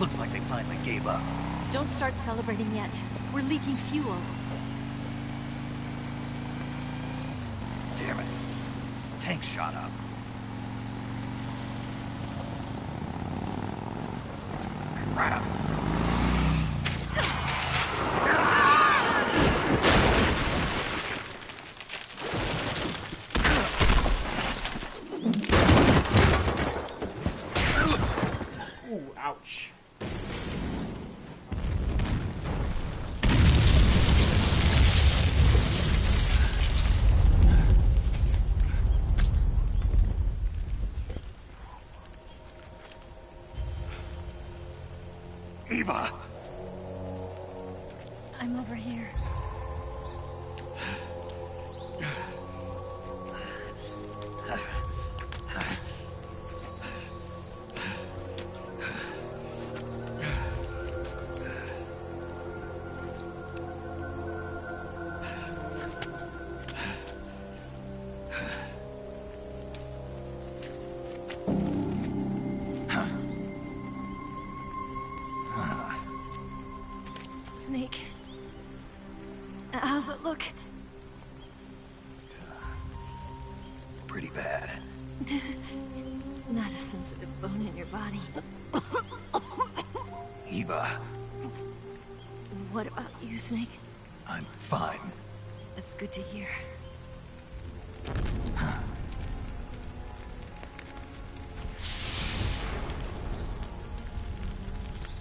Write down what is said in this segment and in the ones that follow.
Looks like they finally gave up. Don't start celebrating yet. We're leaking fuel. Damn it. Tank shot up. Crap. Ooh, ouch. Eva! I'm over here. Snake. How's it look? Pretty bad. Not a sensitive bone in your body. Eva, What about you, Snake? I'm fine. That's good to hear.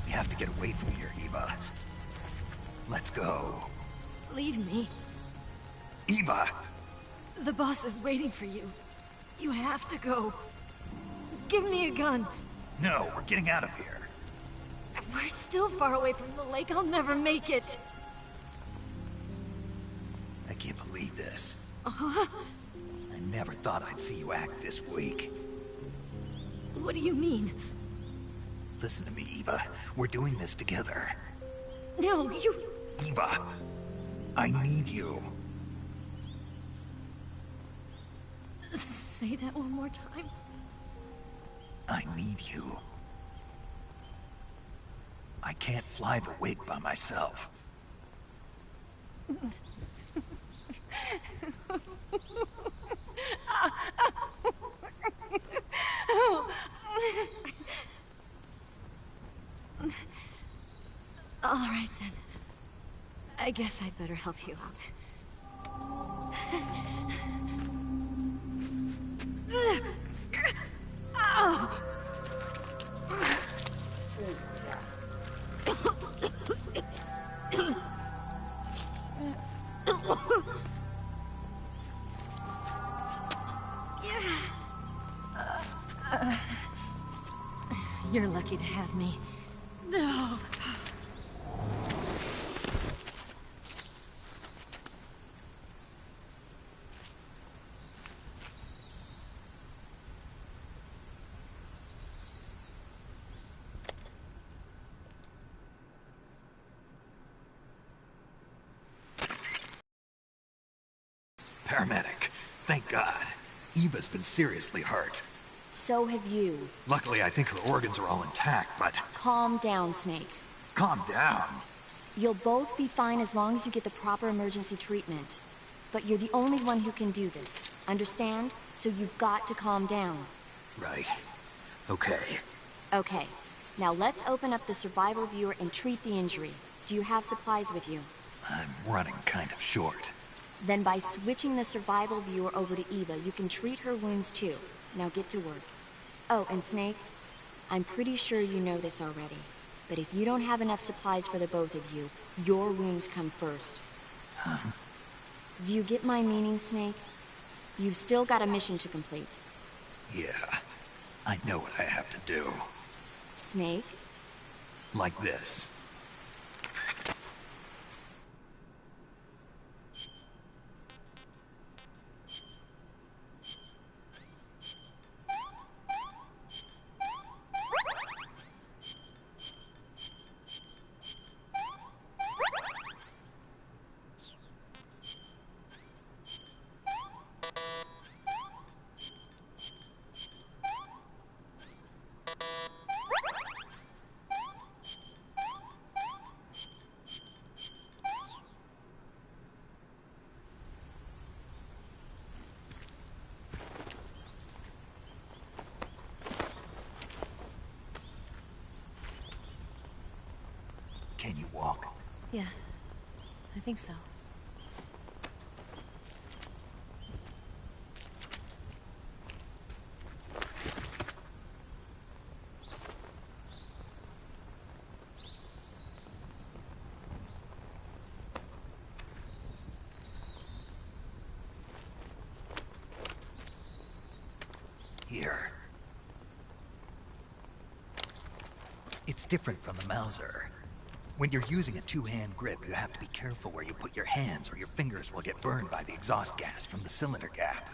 We have to get away from here, Eva. Let's go. Leave me. Eva! The boss is waiting for you. You have to go. Give me a gun. No, we're getting out of here. We're still far away from the lake. I'll never make it. I can't believe this. Uh-huh. I never thought I'd see you act this weak. What do you mean? Listen to me, Eva. We're doing this together. No, you... Eva, I need you. Say that one more time. I need you. I can't fly the wig by myself. All right, then. I guess I'd better help you out. You're lucky to have me. No. Paramedic. Thank God. Eva's been seriously hurt. So have you. Luckily, I think her organs are all intact, but... Calm down, Snake. Calm down. You'll both be fine as long as you get the proper emergency treatment. But you're the only one who can do this. Understand? So you've got to calm down. Right. Okay. Okay. Now let's open up the survival viewer and treat the injury. Do you have supplies with you? I'm running kind of short. Then by switching the survival viewer over to Eva, you can treat her wounds too. Now get to work. Oh, and Snake, I'm pretty sure you know this already. But if you don't have enough supplies for the both of you, your wounds come first. Huh? Do you get my meaning, Snake? You've still got a mission to complete. Yeah. I know what I have to do. Snake? Like this. Yeah, I think so. Here. It's different from the Mauser. When you're using a two-hand grip, you have to be careful where you put your hands or your fingers will get burned by the exhaust gas from the cylinder gap.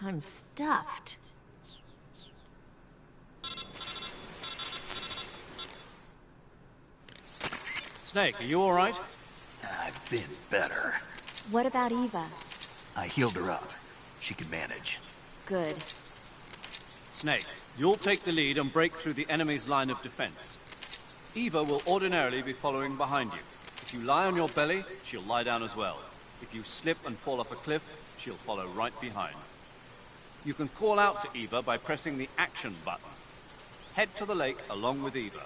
I'm stuffed. Snake, are you alright? I've been better. What about Eva? I healed her up. She can manage. Good. Snake, you'll take the lead and break through the enemy's line of defense. Eva will ordinarily be following behind you. If you lie on your belly, she'll lie down as well. If you slip and fall off a cliff, she'll follow right behind. You can call out to Eva by pressing the action button. Head to the lake along with Eva.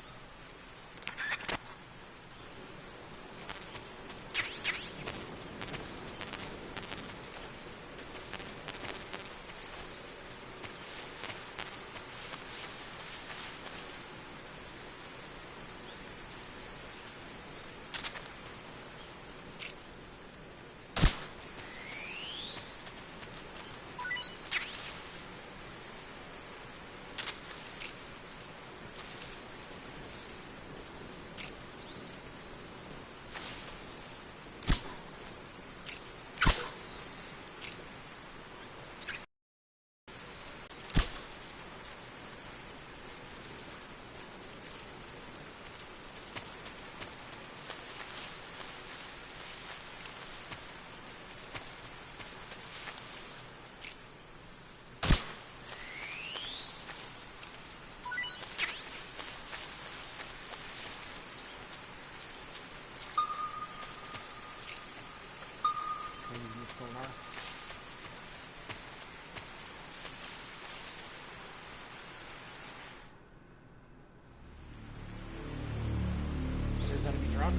There's enemies around.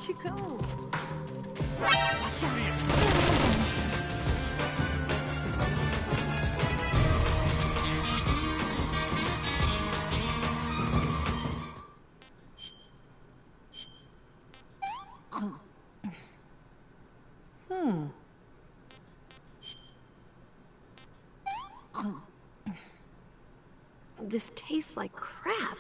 you go? Watch out! This tastes like crap.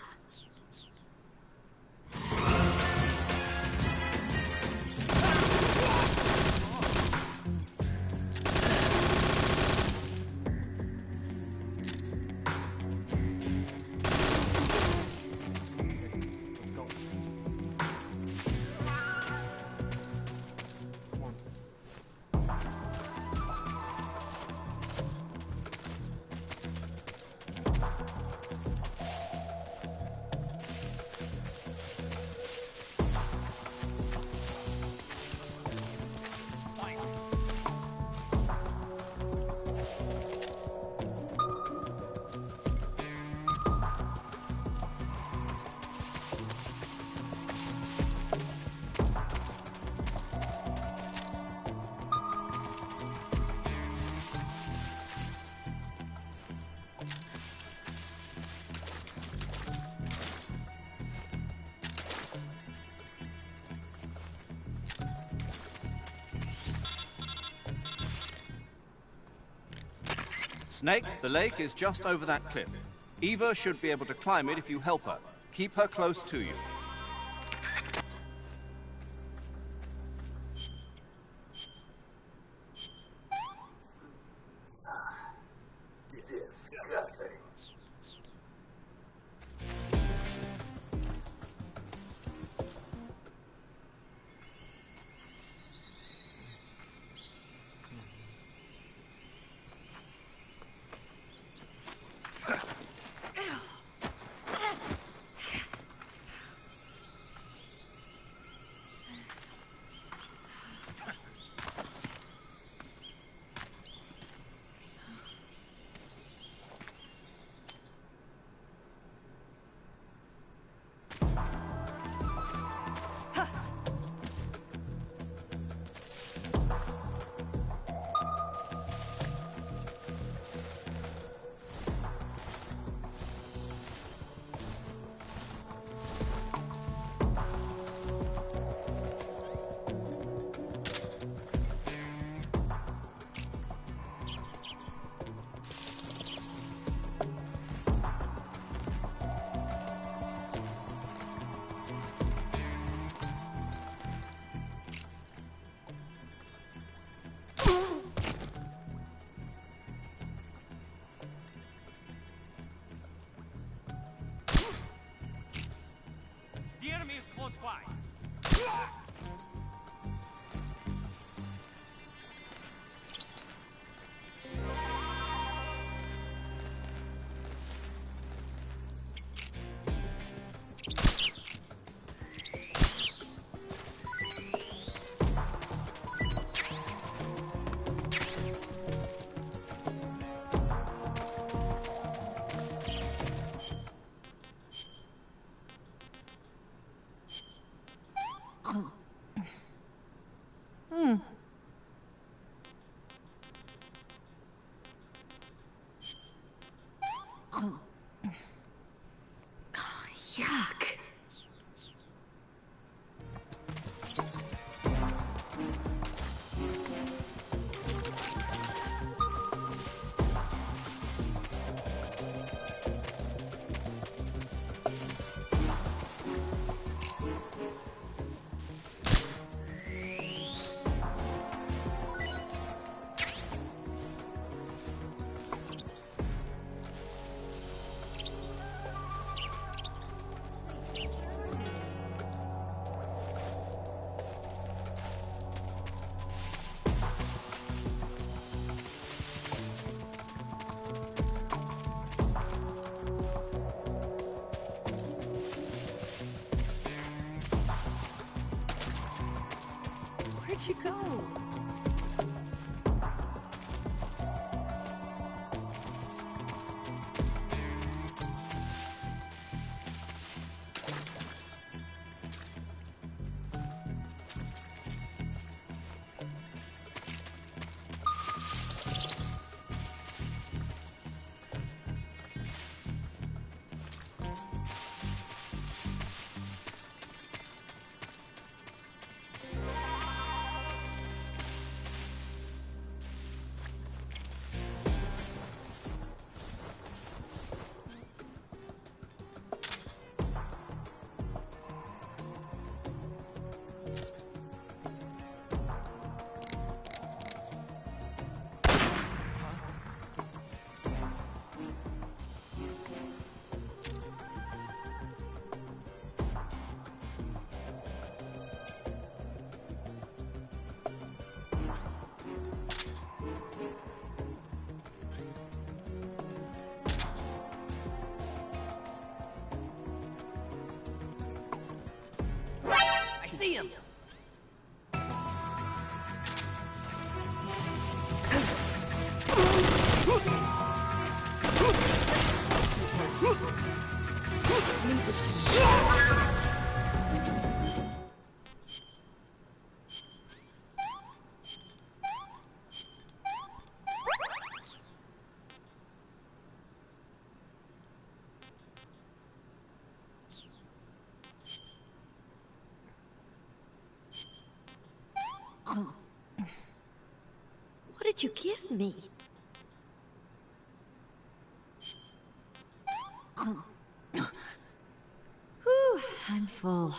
Snake, the lake is just over that cliff. Eva should be able to climb it if you help her. Keep her close to you. Disgusting. The enemy is close by. Yuck. Where'd you go? What did you give me? Whew, I'm full.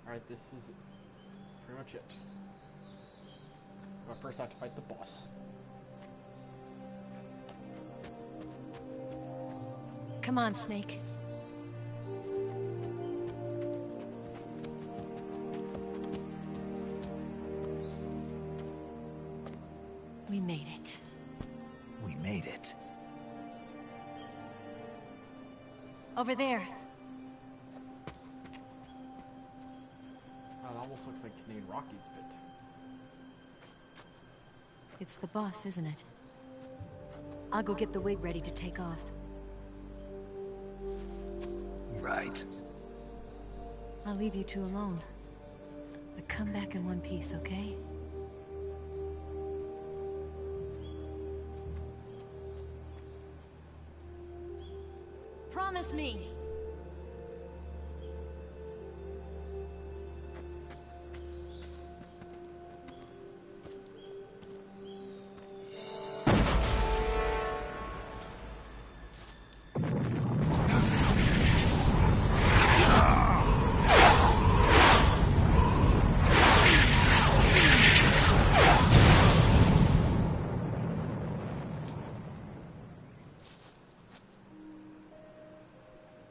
Alright, this is pretty much it. But first I have to fight the boss. Come on, Snake. We made it. We made it. Over there. Oh, that almost looks like Canadian Rockies a bit. It's the boss, isn't it? I'll go get the wig ready to take off. Right. I'll leave you two alone. But come back in one piece, okay? Promise me!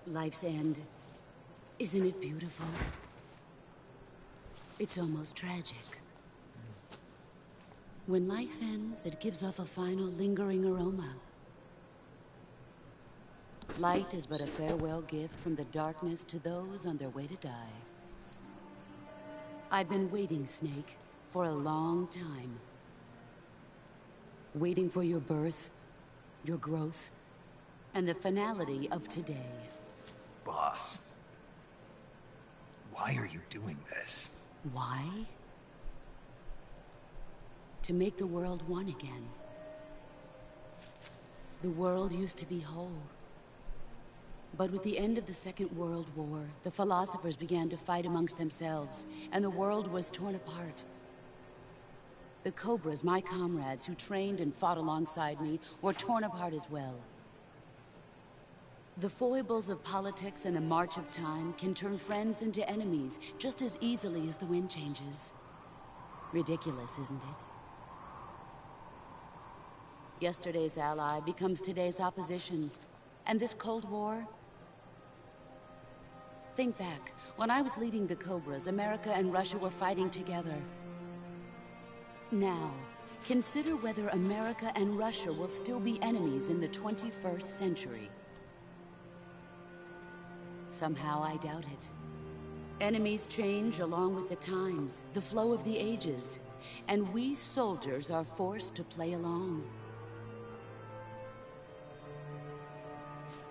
Life's end. Isn't it beautiful? It's almost tragic. When life ends, it gives off a final lingering aroma. Light is but a farewell gift from the darkness to those on their way to die. I've been waiting, Snake, for a long time. Waiting for your birth, your growth, and the finality of today. Boss. Why are you doing this? Why? To make the world one again. The world used to be whole. But with the end of the Second World War, the philosophers began to fight amongst themselves, and the world was torn apart. The Cobras, my comrades who trained and fought alongside me, were torn apart as well. The foibles of politics and the march of time can turn friends into enemies just as easily as the wind changes. Ridiculous, isn't it? Yesterday's ally becomes today's opposition. And this Cold War? Think back. When I was leading the Cobras, America and Russia were fighting together. Now, consider whether America and Russia will still be enemies in the 21st century. Somehow I doubt it. Enemies change along with the times, the flow of the ages, and we soldiers are forced to play along.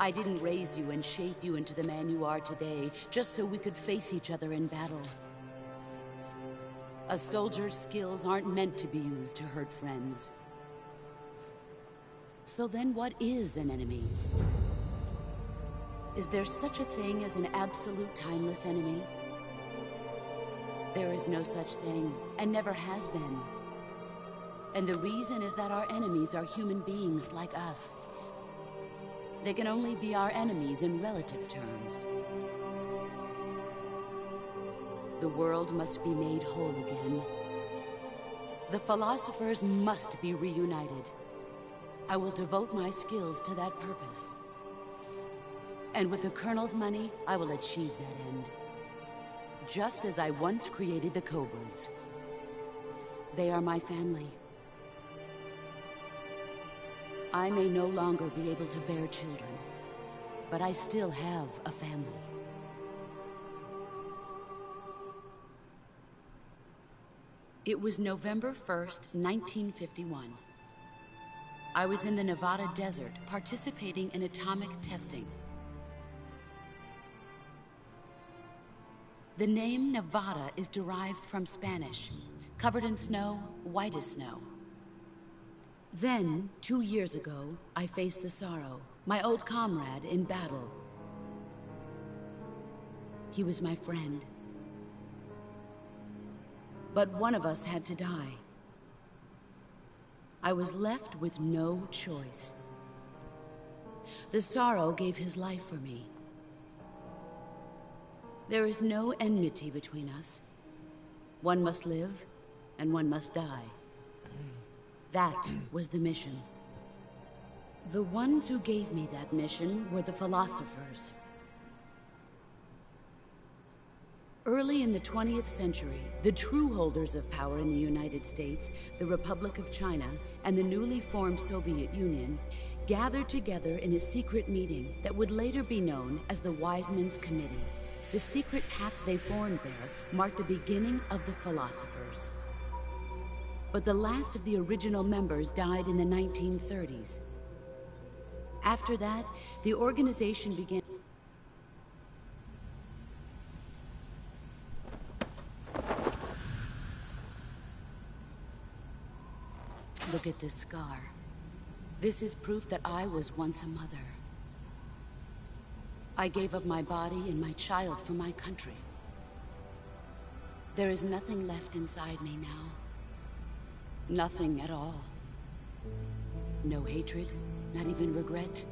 I didn't raise you and shape you into the man you are today just so we could face each other in battle. A soldier's skills aren't meant to be used to hurt friends. So then what is an enemy? Is there such a thing as an absolute timeless enemy? There is no such thing, and never has been. And the reason is that our enemies are human beings like us. They can only be our enemies in relative terms. The world must be made whole again. The philosophers must be reunited. I will devote my skills to that purpose. And with the Colonel's money, I will achieve that end. Just as I once created the Cobras. They are my family. I may no longer be able to bear children, but I still have a family. It was November 1st, 1951. I was in the Nevada desert participating in atomic testing. The name Nevada is derived from Spanish, covered in snow, white as snow. Then, 2 years ago, I faced the Sorrow, my old comrade in battle. He was my friend. But one of us had to die. I was left with no choice. The Sorrow gave his life for me. There is no enmity between us. One must live, and one must die. That was the mission. The ones who gave me that mission were the philosophers. Early in the 20th century, the true holders of power in the United States, the Republic of China, and the newly formed Soviet Union gathered together in a secret meeting that would later be known as the Wiseman's Committee. The secret pact they formed there marked the beginning of the philosophers. But the last of the original members died in the 1930s. After that, the organization began. Look at this scar. This is proof that I was once a mother. I gave up my body and my child for my country. There is nothing left inside me now. Nothing at all. No hatred, not even regret.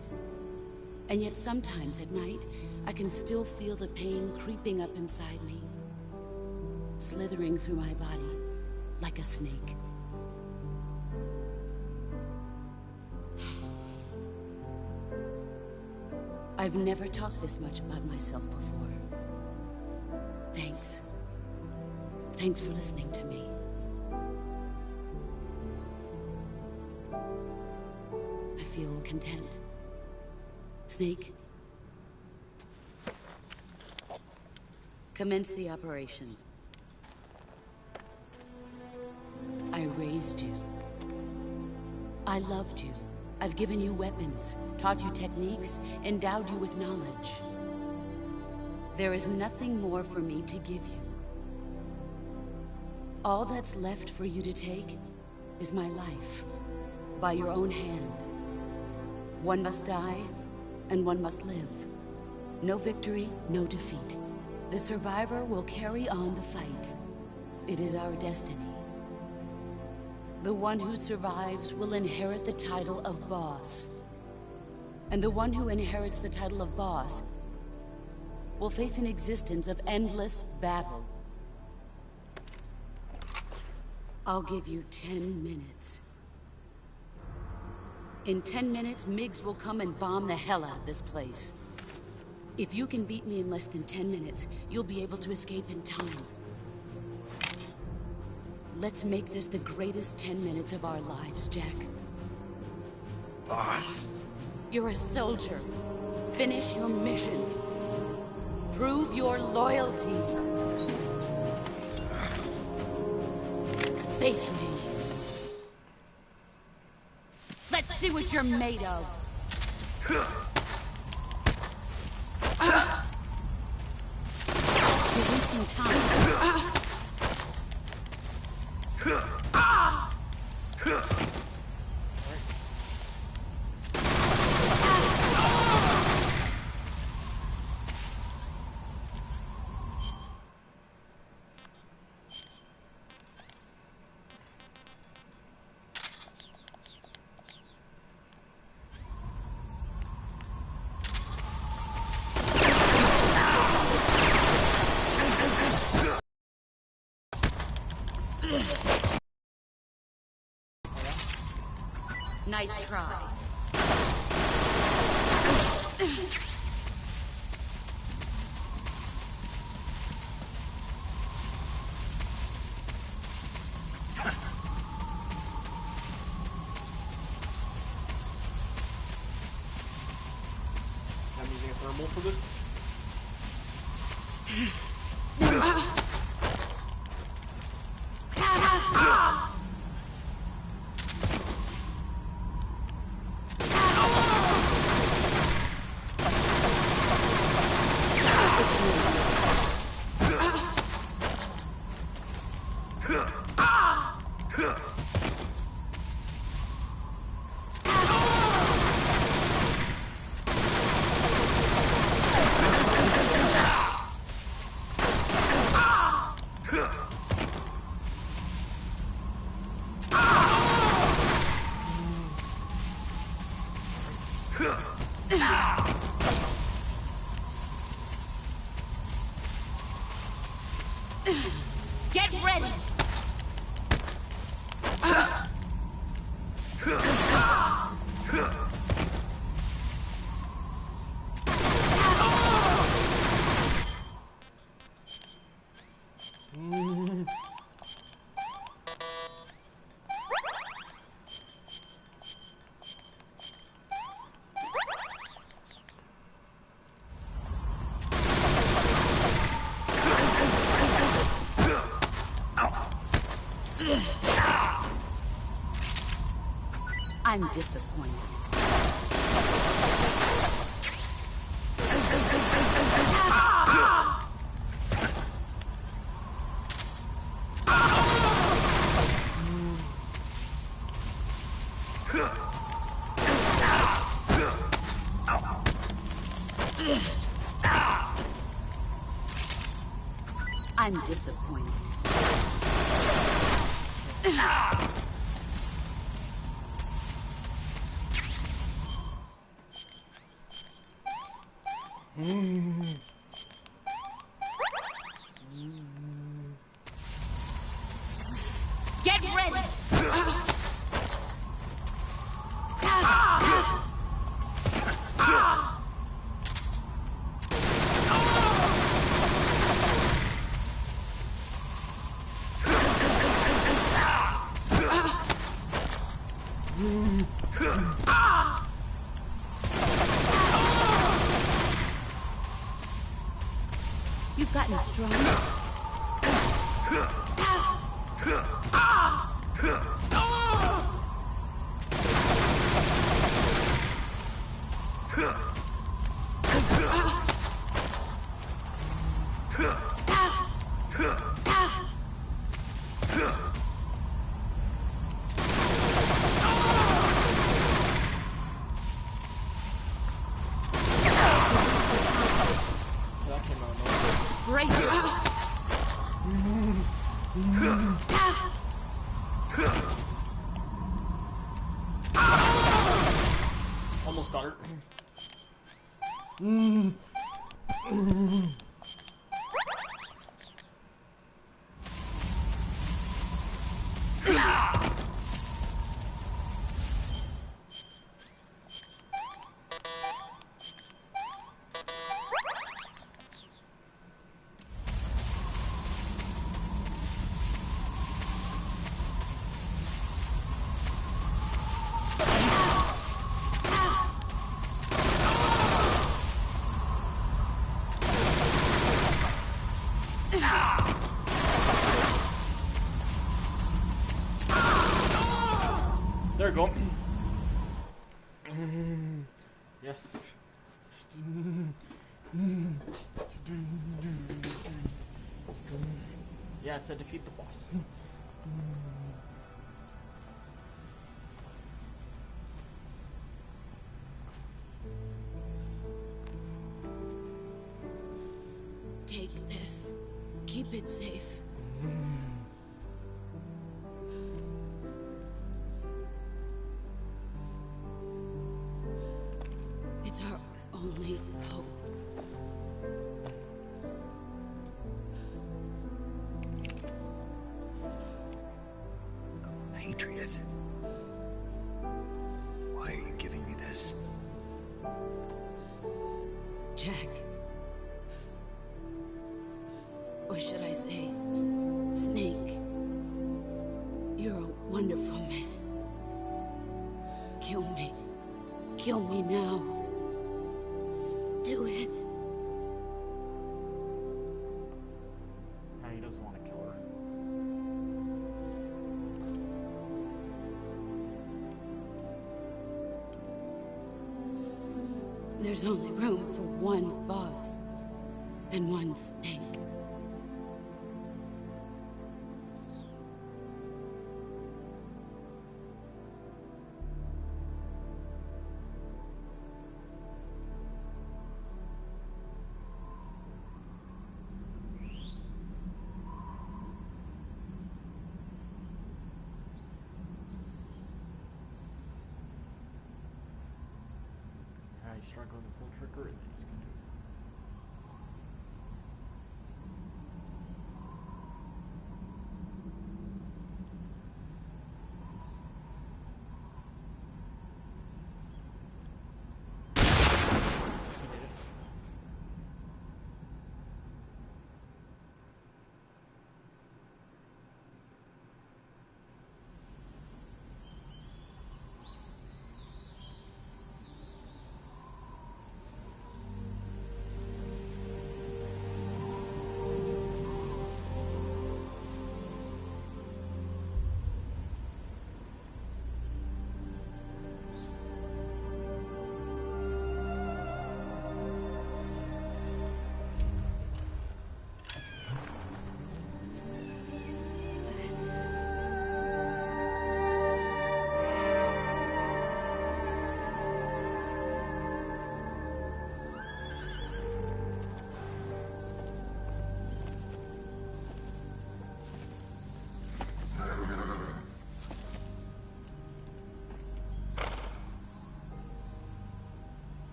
And yet sometimes at night, I can still feel the pain creeping up inside me, slithering through my body like a snake. I've never talked this much about myself before. Thanks. Thanks for listening to me. I feel content. Snake, commence the operation. I raised you. I loved you. I've given you weapons, taught you techniques, endowed you with knowledge. There is nothing more for me to give you. All that's left for you to take is my life, by your own hand. One must die, and one must live. No victory, no defeat. The survivor will carry on the fight. It is our destiny. The one who survives will inherit the title of boss. And the one who inherits the title of boss will face an existence of endless battle. I'll give you 10 minutes. In 10 minutes, Miggs will come and bomb the hell out of this place. If you can beat me in less than 10 minutes, you'll be able to escape in time. Let's make this the greatest 10 minutes of our lives, Jack. Boss. You're a soldier. Finish your mission. Prove your loyalty. Face me. Let's see what you're made of. You're wasting time. Nice try. I'm using a thermal for this. Get ready! I'm disappointed. I'm disappointed. Get ready! You've gotten stronger. start. There we go. Yes. Yeah, I said defeat the boss. Take this. Keep it safe. It's our only hope. A patriot? Why are you giving me this? Jack. Or should I say, Snake. You're a wonderful man. Kill me. Kill me now. Do it. Nah, he doesn't want to kill her. There's only room for one boss and one Snake. He's struggling to pull trigger, and then he's gonna do it. He did it.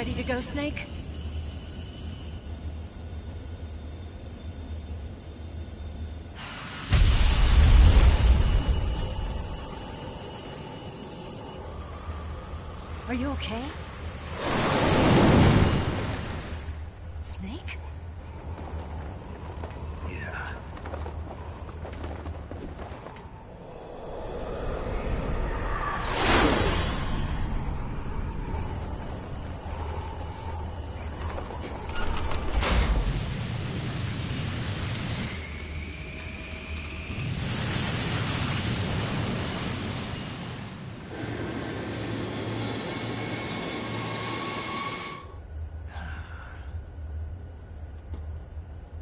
ready to go, Snake? Are you okay? Snake? Yeah.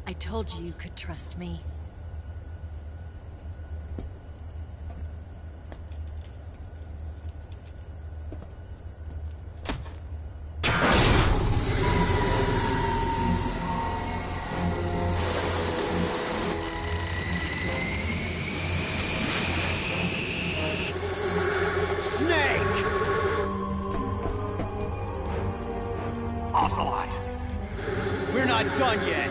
I told you you could trust me. Snake! Ocelot! We're not done yet!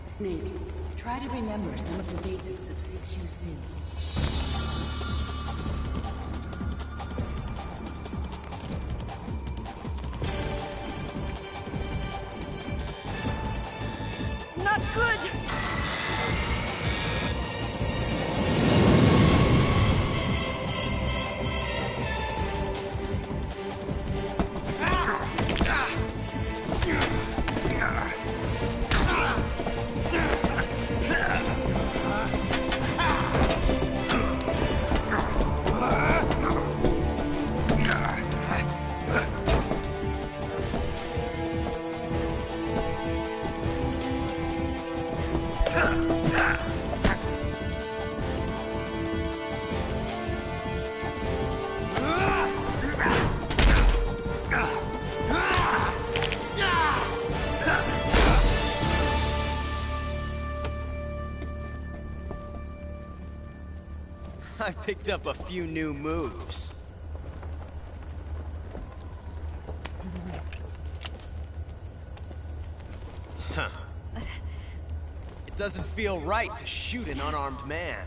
Snake, try to remember some of the basics of CQC. Not good! I picked up a few new moves. Huh. It doesn't feel right to shoot an unarmed man.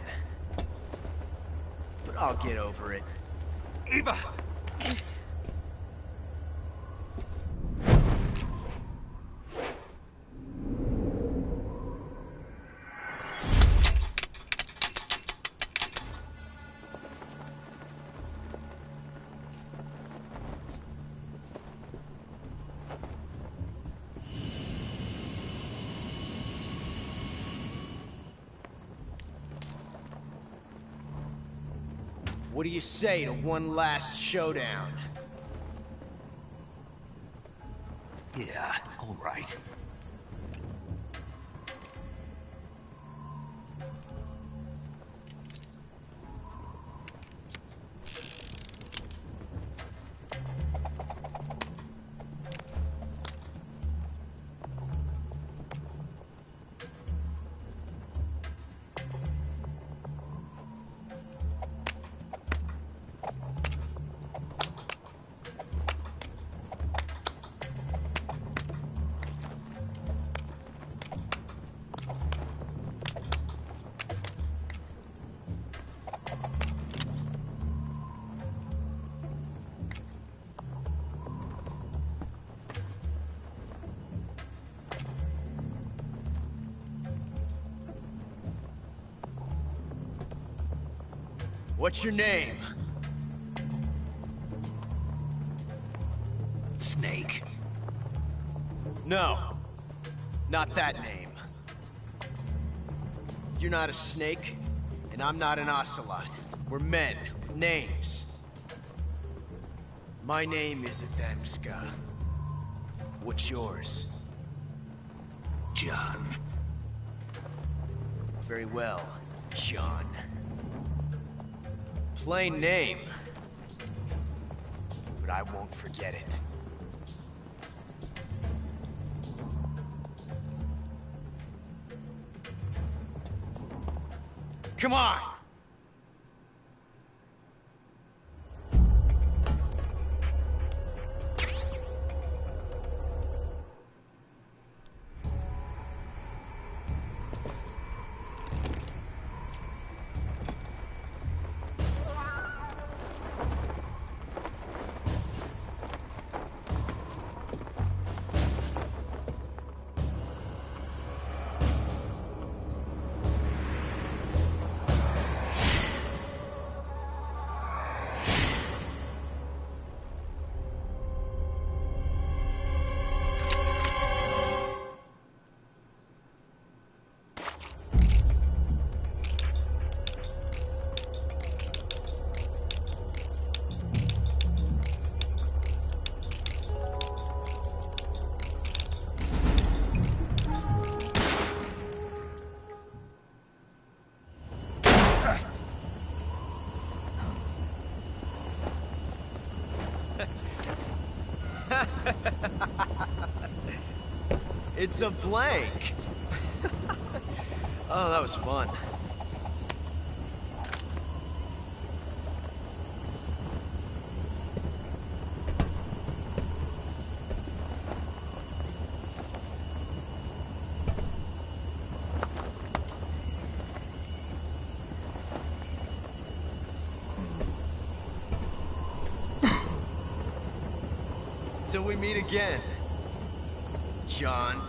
But I'll get over it. Eva! What do you say to one last showdown? Yeah, all right. What's your name? Snake. No. Not that name. You're not a snake, and I'm not an ocelot. We're men with names. My name is Adamska. What's yours? John. Very well, John. Plain name. But I won't forget it. Come on! It's a blank. Oh, that was fun. Till we meet again, John.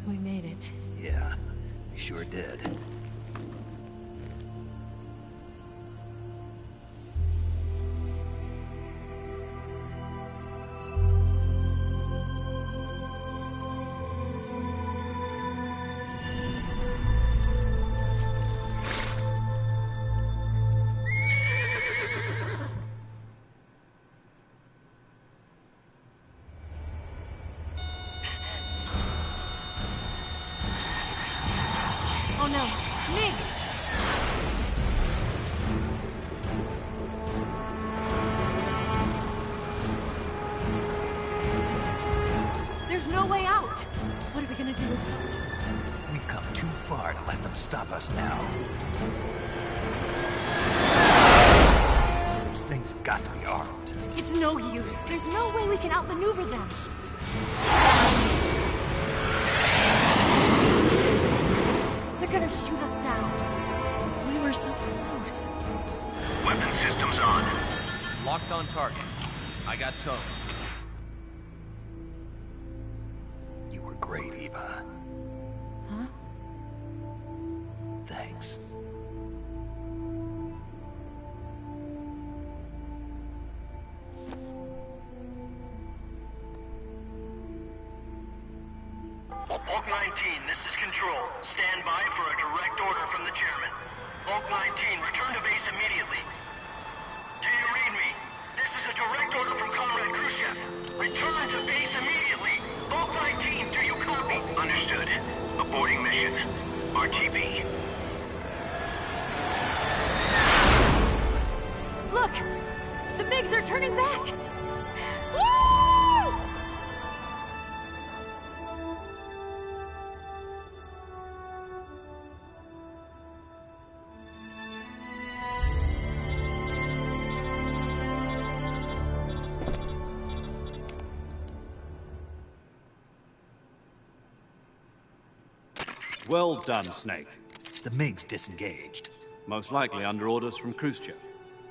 We made it. Yeah, we sure did. Oh no, Nix! There's no way out! What are we gonna do? We've come too far to let them stop us now. Those things have got to be armed. It's no use. There's no way we can outmaneuver them. They're gonna shoot us down. We were so close. Weapon systems on. Locked on target. I got towed. You were great, Eva. Huh? Thanks. Bulk 19, this is Control. Stand by for a direct order from the chairman. Bulk 19, return to base immediately. Do you read me? This is a direct order from Comrade Khrushchev. Return to base immediately. Bulk 19, do you copy? Understood. Aborting mission. RTB. Look! The MiGs are turning back! Woo! Well done, Snake. The MiGs disengaged. Most likely under orders from Khrushchev.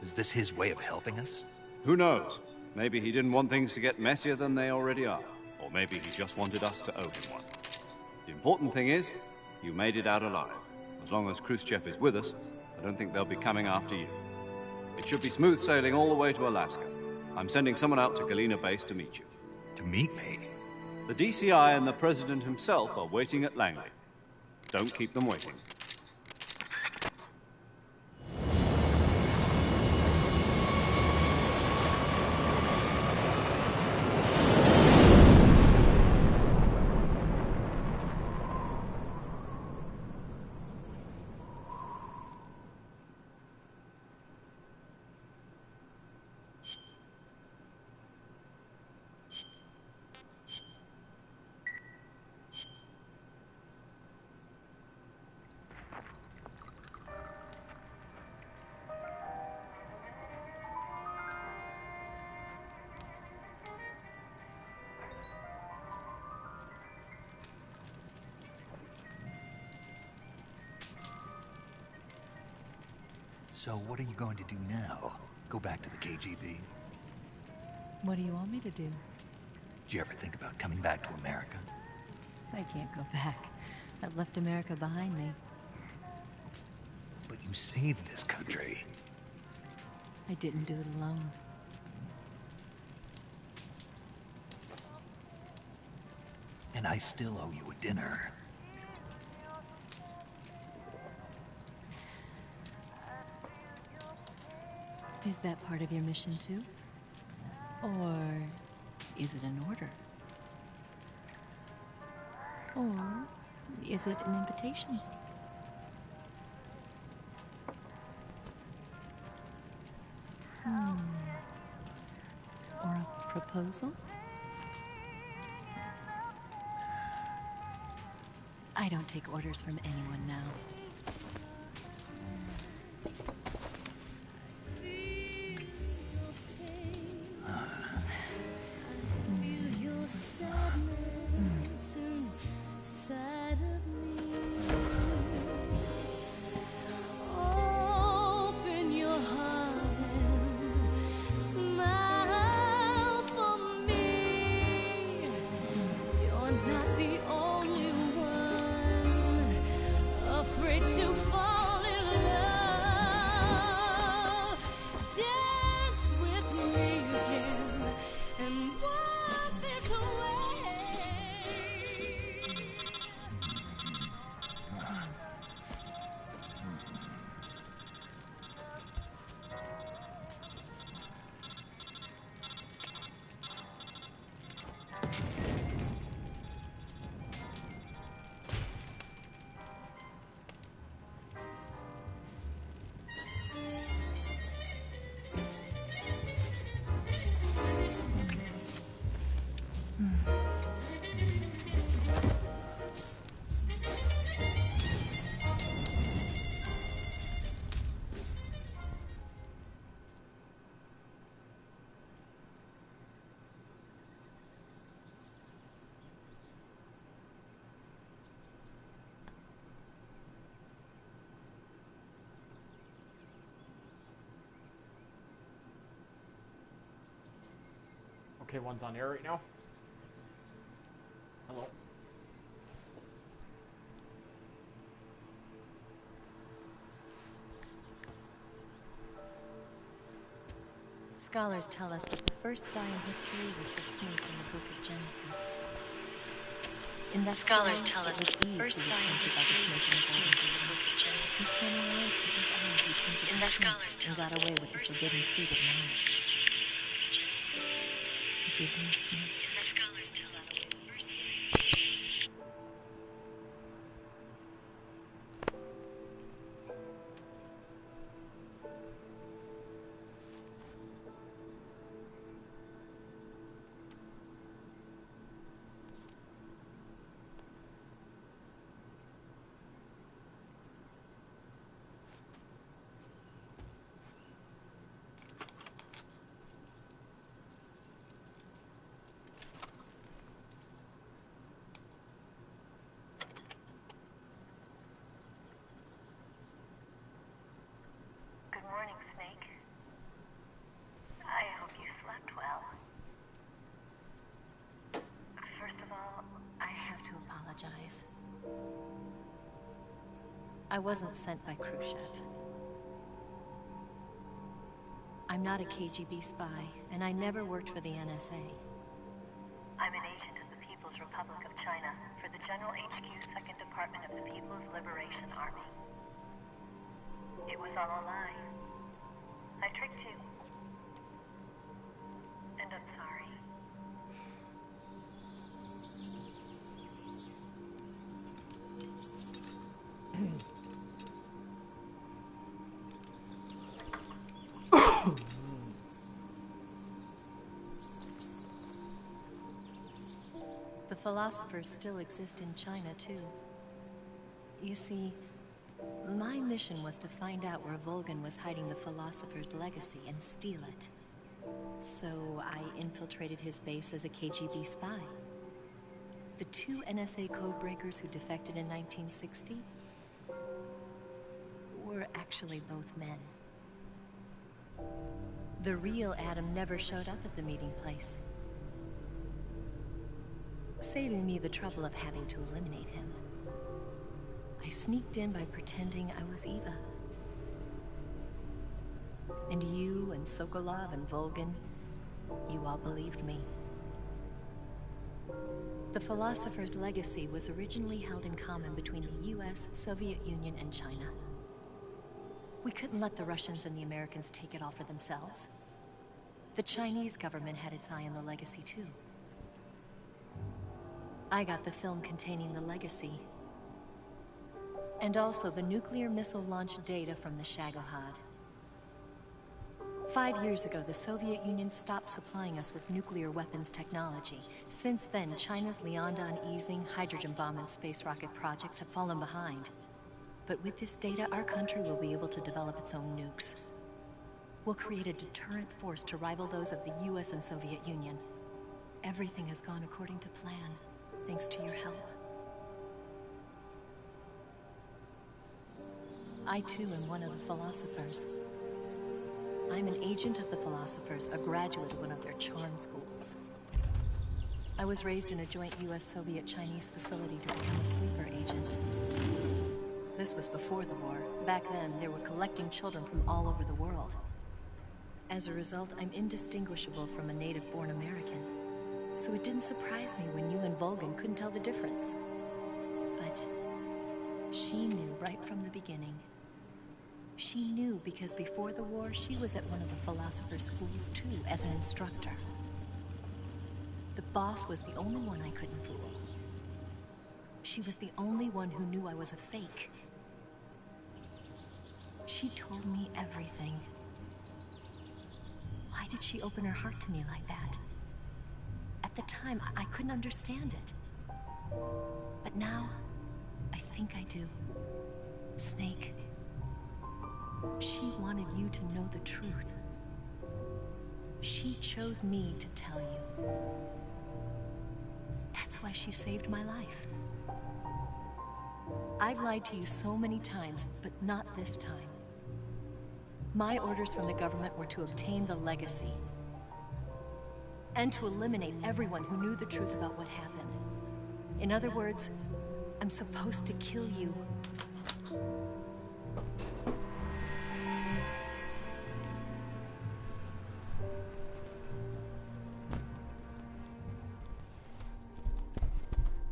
Is this his way of helping us? Who knows? Maybe he didn't want things to get messier than they already are. Or maybe he just wanted us to owe him one. The important thing is, you made it out alive. As long as Khrushchev is with us, I don't think they'll be coming after you. It should be smooth sailing all the way to Alaska. I'm sending someone out to Galena Base to meet you. To meet me? The DCI and the President himself are waiting at Langley. Don't keep them waiting. So what are you going to do now? Go back to the KGB? What do you want me to do? Did you ever think about coming back to America? I can't go back. I've left America behind me. But you saved this country. I didn't do it alone. And I still owe you a dinner. Is that part of your mission too? Or is it an order? Or is it an invitation? Or a proposal? I don't take orders from anyone now. Okay, one's on air right now. Hello. Scholars tell us that the first guy in history was the snake in the book of Genesis. In that Scholars story, tell us it was that the Eve first who was bind tempted was by the created snake with in the the snake garden. in the book of Genesis. This time around, it was I who tempted And the the snake scholars tell and got us away that with the first forbidden bind fruit was of created knowledge. with Genesis. Forgive me, Snake. And the scholars tell us that the first Good morning, Snake. I hope you slept well. First of all, I have to apologize. I wasn't sent by Khrushchev. I'm not a KGB spy, and I never worked for the NSA. I'm an agent of the People's Republic of China for the General HQ 2nd Department of the People's Liberation Army. It was all a lie. I tricked you. And I'm sorry. The philosophers still exist in China, too. You see, my mission was to find out where Volgin was hiding the philosopher's legacy and steal it. So I infiltrated his base as a KGB spy. The 2 NSA codebreakers who defected in 1960 were actually both men. The real Adam never showed up at the meeting place, saving me the trouble of having to eliminate him. I sneaked in by pretending I was Eva. And you and Sokolov and Volgin, you all believed me. The philosopher's legacy was originally held in common between the US, Soviet Union, and China. We couldn't let the Russians and the Americans take it all for themselves. The Chinese government had its eye on the legacy too. I got the film containing the legacy, and also the nuclear missile launch data from the Shagohod. 5 years ago, the Soviet Union stopped supplying us with nuclear weapons technology. Since then, China's Liaodong easing, hydrogen bomb, and space rocket projects have fallen behind. But with this data, our country will be able to develop its own nukes. We'll create a deterrent force to rival those of the US and Soviet Union. Everything has gone according to plan, thanks to your help. I too am one of the philosophers. I'm an agent of the philosophers, a graduate of one of their charm schools. I was raised in a joint US-Soviet-Chinese facility to become a sleeper agent. This was before the war. Back then, they were collecting children from all over the world. As a result, I'm indistinguishable from a native-born American. So it didn't surprise me when you and Volgin couldn't tell the difference. But she knew right from the beginning. She knew because before the war, she was at one of the philosopher's schools too, as an instructor. The boss was the only one I couldn't fool. She was the only one who knew I was a fake. She told me everything. Why did she open her heart to me like that? At the time, I couldn't understand it. But now, I think I do. Snake. She wanted you to know the truth. She chose me to tell you. That's why she saved my life. I've lied to you so many times, but not this time. My orders from the government were to obtain the legacy and to eliminate everyone who knew the truth about what happened. In other words, I'm supposed to kill you.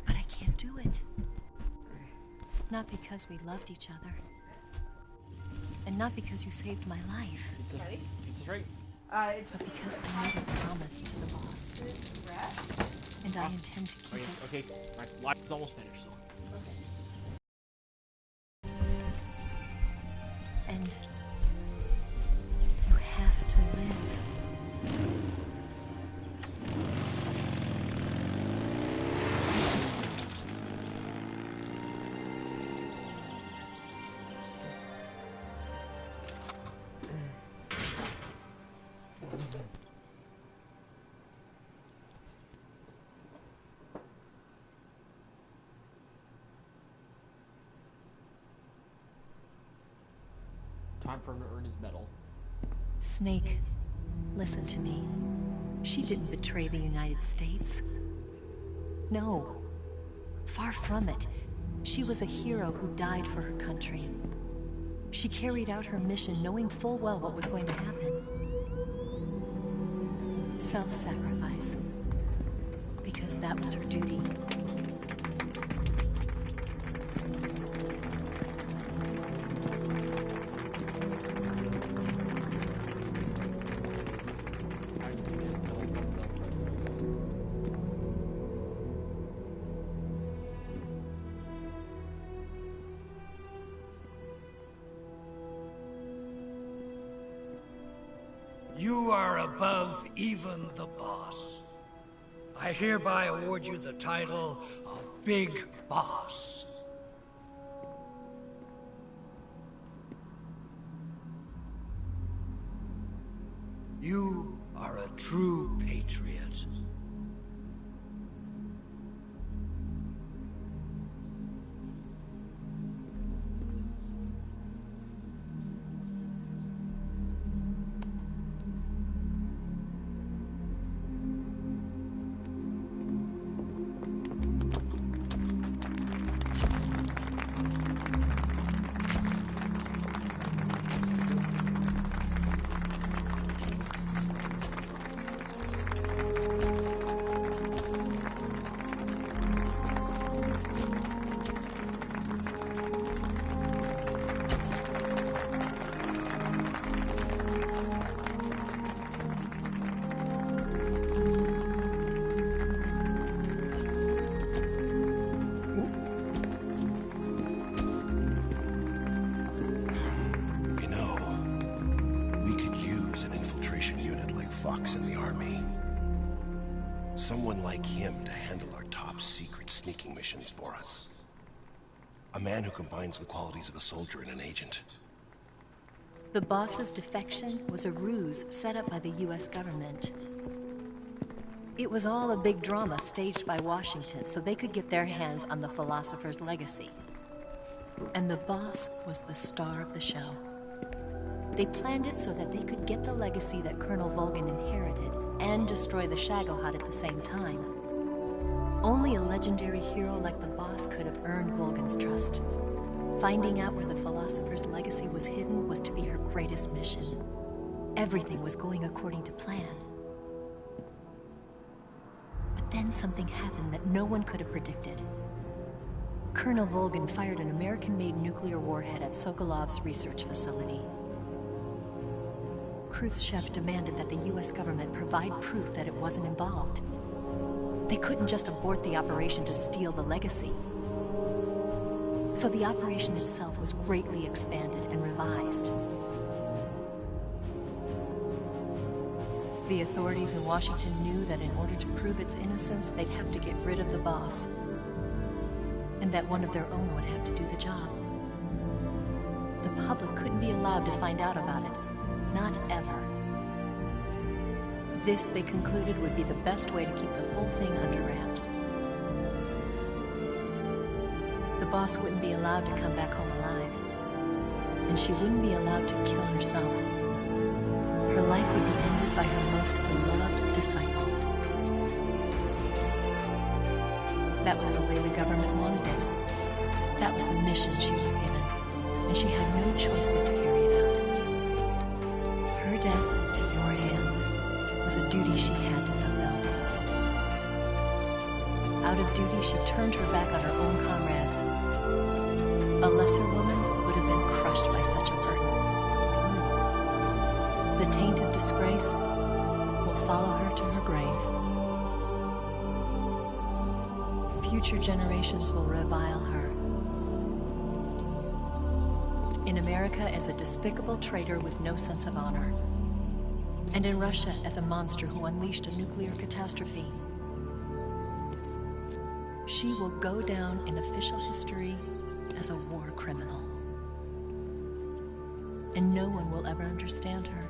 But I can't do it. Not because we loved each other. And not because you saved my life. Pizza tray. But because I made a promise to the boss. And I intend to keep it. Okay, my life is almost finished, so. And you have to live. Time for him to earn his medal. Snake, listen to me. She didn't betray the United States. No. Far from it. She was a hero who died for her country. She carried out her mission knowing full well what was going to happen. Self-sacrifice. Because that was her duty. You are above even the boss. I hereby award you the title of Big Boss. You are a true patriot. Someone like him to handle our top secret sneaking missions for us. A man who combines the qualities of a soldier and an agent. The boss's defection was a ruse set up by the US government. It was all a big drama staged by Washington so they could get their hands on the philosopher's legacy. And the boss was the star of the show. They planned it so that they could get the legacy that Colonel Volgin inherited and destroy the Shagohod at the same time. Only a legendary hero like the boss could have earned Volgin's trust. Finding out where the philosopher's legacy was hidden was to be her greatest mission. Everything was going according to plan. But then something happened that no one could have predicted. Colonel Volgin fired an American-made nuclear warhead at Sokolov's research facility. Khrushchev demanded that the US government provide proof that it wasn't involved. They couldn't just abort the operation to steal the legacy. So the operation itself was greatly expanded and revised. The authorities in Washington knew that in order to prove its innocence, they'd have to get rid of the boss. And that one of their own would have to do the job. The public couldn't be allowed to find out about it. Not ever. This, they concluded, would be the best way to keep the whole thing under wraps. The boss wouldn't be allowed to come back home alive. And she wouldn't be allowed to kill herself. Her life would be ended by her most beloved disciple. That was the way the government wanted it. That was the mission she was given. And she had no choice but to carry it out. Her death at your hands was a duty she had to fulfill. out of duty, she turned her back on her own comrades. A lesser woman would have been crushed by such a burden. The taint of disgrace will follow her to her grave. Future generations will revile her. In America as a despicable traitor with no sense of honor. And in Russia as a monster who unleashed a nuclear catastrophe. She will go down in official history as a war criminal. And no one will ever understand her.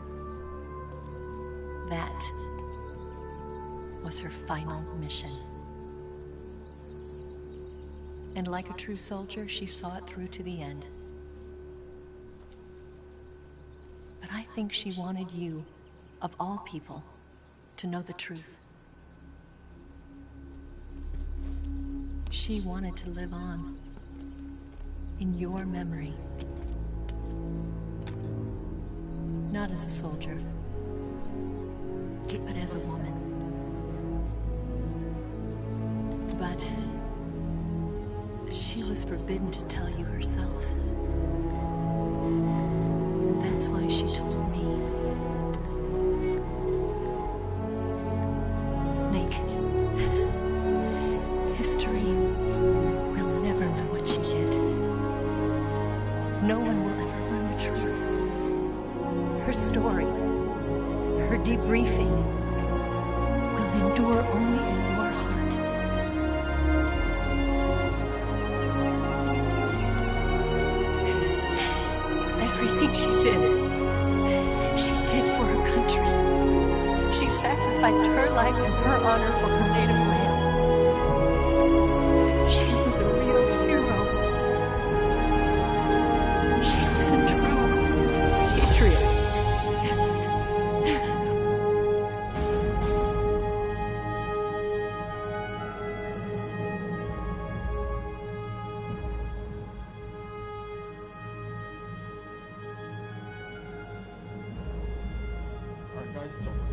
That was her final mission. And like a true soldier, she saw it through to the end. But I think she wanted you, of all people, to know the truth. She wanted to live on in your memory. Not as a soldier, but as a woman. But she was forbidden to tell you herself. And that's why she told me. Snake, history will never know what she did. No one will ever learn the truth. Her story, her debriefing, will endure only in your heart. Everything she did for her country. She sacrificed her life and her honor for her native land. She was a real hero. She was a true patriot. Alright guys, it's over.